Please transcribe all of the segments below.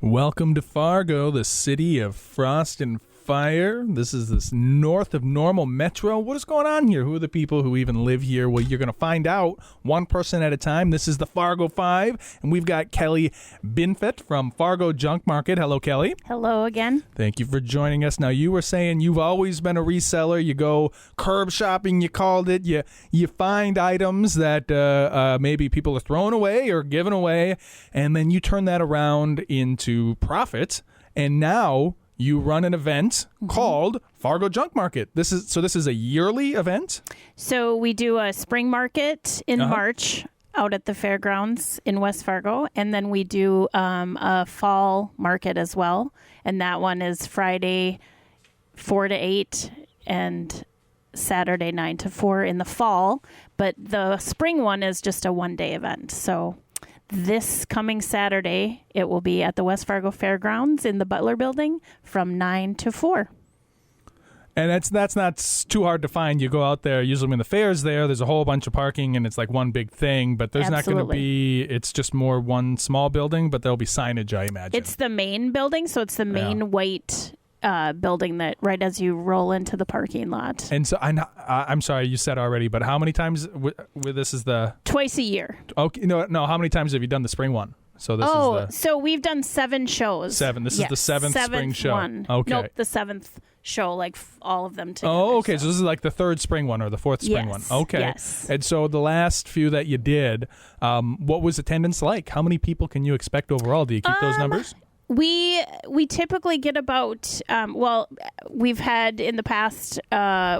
Welcome to Fargo, the city of frost and fire. This is this north of Normal Metro. What is going on here? Who are the people who even live here? Well, you're going to find out one person at a time. This is the Fargo Five, and we've got Kelly Binfet from Fargo Junk Market. Hello, Kelly. Hello again. Thank you for joining us. Now, you were saying you've always been a reseller. You go curb shopping, you called it. You find items that maybe people are throwing away or giving away, and then you turn that around into profit, and now you run an event called Fargo Junk Market. This is a yearly event? So we do a spring market in March out at the fairgrounds in West Fargo, and then we do a fall market as well, and that one is Friday 4 to 8 and Saturday 9 to 4 in the fall, but the spring one is just a one-day event. So this coming Saturday, it will be at the West Fargo Fairgrounds in the Butler Building from 9 to 4. And that's not too hard to find. You go out there, usually when the fair's there's a whole bunch of parking, and it's like one big thing, but there's not going to be, it's just more one small building, but there'll be signage, I imagine. It's the main building, so it's the main white building that right as you roll into the parking lot. And so I'm sorry, you said already, but how many times this is the twice a year? Okay, no. How many times have you done the spring one? So this is so we've done 7 shows. 7. This is the seventh spring show. One. Okay. Nope, the 7th show, like all of them together. Oh, okay. So this is like the 3rd spring one or the 4th spring one. Okay. Yes. And so the last few that you did, what was attendance like? How many people can you expect overall? Do you keep those numbers? We typically get about, we've had in the past,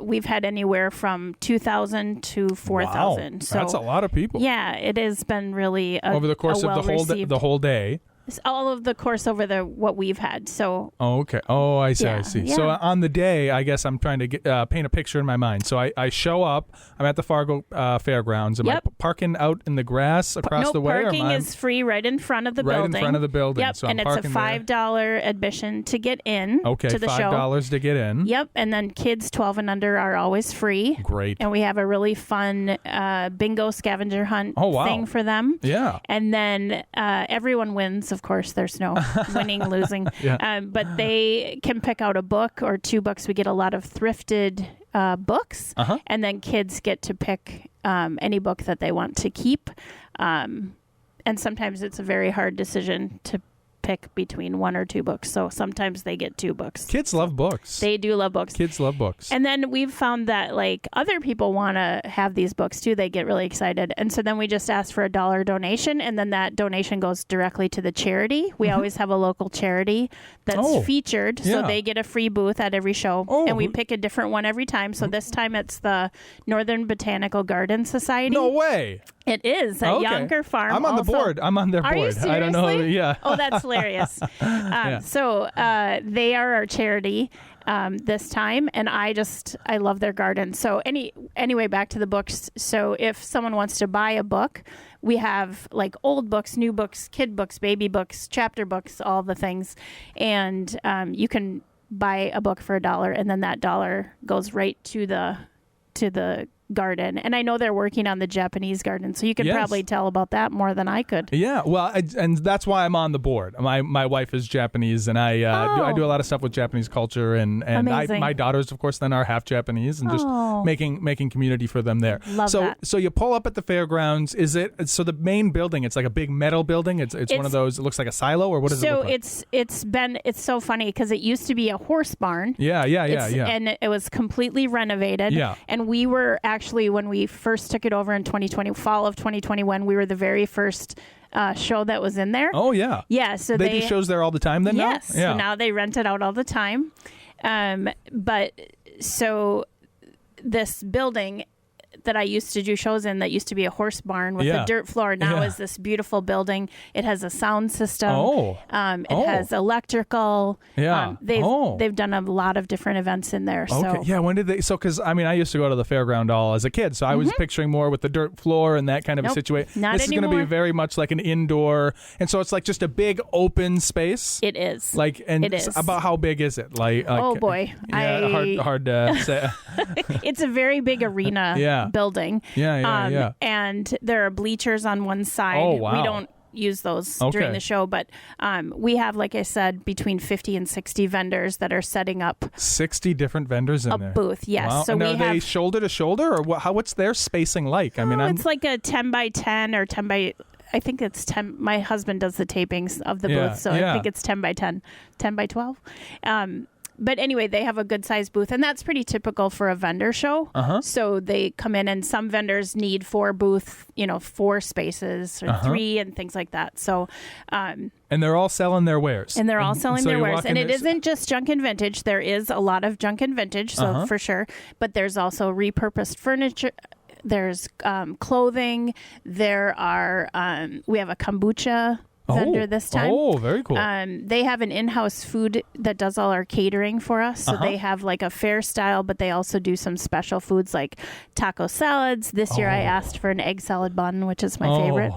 we've had anywhere from 2,000 to 4,000. Wow, so that's a lot of people. Yeah, it has been really over the course of the whole day. All of the course over what we've had. So. Oh, okay. Oh, I see. Yeah, I see. yeah. So on the day, I guess I'm trying to paint a picture in my mind. So I show up. I'm at the Fargo Fairgrounds. Am I parking out in the grass across the way? Parking is free right in front of the building. Right in front of the building. Yep, so and it's a $5 admission to get in. Okay, to the show. $5 to get in. Yep, and then kids 12 and under are always free. Great. And we have a really fun bingo scavenger hunt thing for them. Yeah. And then everyone wins. Of course, there's no winning, losing. Yeah. But they can pick out a book or 2 books. We get a lot of thrifted books, and then kids get to pick any book that they want to keep. And sometimes it's a very hard decision to pick between 1 or 2 books. So sometimes they get 2 books. Kids love books. They do love books. Kids love books. And then we've found that like other people want to have these books too. They get really excited. And so then we just ask for a $1 donation, and then that donation goes directly to the charity. We always have a local charity that's featured. So they get a free booth at every show. And we pick a different one every time. So this time it's the Northern Botanical Garden Society. No way. It is at Yonker Farm. I'm on the board. I'm on their board. Are you seriously? I don't know. Yeah. Oh, that's hilarious. So they are our charity this time, and I love their garden. So anyway, back to the books. So if someone wants to buy a book, we have like old books, new books, kid books, baby books, chapter books, all the things, and you can buy a book for $1, and then that $1 goes right to the garden. And I know they're working on the Japanese garden, so you could probably tell about that more than I could. Yeah, well, and that's why I'm on the board. My wife is Japanese, and I do a lot of stuff with Japanese culture, and my daughters, of course, then are half Japanese, and just making community for them there. Love that. So you pull up at the fairgrounds. Is it so the main building? It's like a big metal building. It's one of those. It looks like a silo, or what does it look like? It's so funny because it used to be a horse barn. Yeah. And it was completely renovated. Yeah. And we were actually, when we first took it over in 2020, fall of 2021, we were the very first show that was in there. Oh, yeah. Yeah. So they do shows there all the time then? Yes. Now? Yeah. So now they rent it out all the time. But so this building that I used to do shows in that used to be a horse barn with a dirt floor now is this beautiful building. It has a sound system. It has electrical. Yeah. They've done a lot of different events in there. Okay. Yeah. When did they? So, because I used to go to the fairground all as a kid, so I was picturing more with the dirt floor and that kind of a situation. Not this anymore. is going to be very much like an indoor, and so it's like just a big open space. It is. It is. About how big is it? Oh boy. Yeah. Hard to say. It's a very big arena building. Yeah. And there are bleachers on one side. Oh, wow. use those Okay. during the show, but we have, like I said, between 50 and 60 vendors that are setting up 60 different vendors in a there. booth. Yes. Wow. So and we are have they shoulder to shoulder, or what's their spacing like? I mean, it's like a 10 by 10 or 10 by. I think it's 10. My husband does the tapings of the booth, so I think it's 10 by 10, 10 by 12. But anyway, they have a good sized booth, and that's pretty typical for a vendor show. So they come in, and some vendors need 4 booth, 4 spaces or 3 and things like that. So, and they're all selling their wares. And they're all selling so their you wares. walk And in it there- isn't just junk and vintage. There is a lot of junk and vintage, so for sure. But there's also repurposed furniture. There's clothing. There are we have a kombucha vendor this time. Oh, very cool. They have an in-house food that does all our catering for us. So they have like a fair style, but they also do some special foods like taco salads. This year I asked for an egg salad bun, which is my favorite.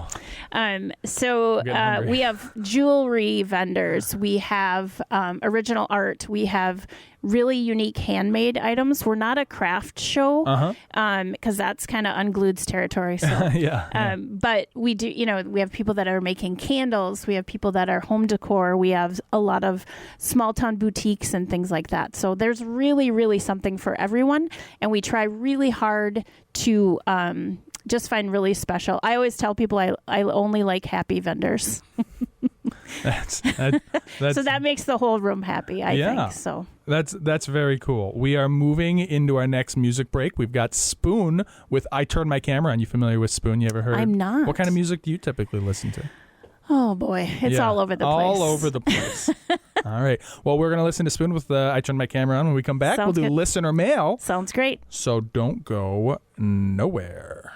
So we have jewelry vendors. We have original art. We have really unique handmade items. We're not a craft show because that's kind of unglued's territory. So. But we do, we have people that are making candles. We have people that are home decor. We have a lot of small town boutiques and things like that. So there's really, really something for everyone. And we try really hard to just find really special. I always tell people I only like happy vendors. That's so that makes the whole room happy, I think. So that's very cool. We are moving into our next music break. We've got Spoon with I Turn My Camera On. You familiar with Spoon? You ever heard? I'm not. What kind of music do you typically listen to? Oh boy, it's all over the place. All over the place. All right. Well, we're going to listen to Spoon with I Turn My Camera On. When we come back, we'll do listener mail. Sounds great. So don't go nowhere.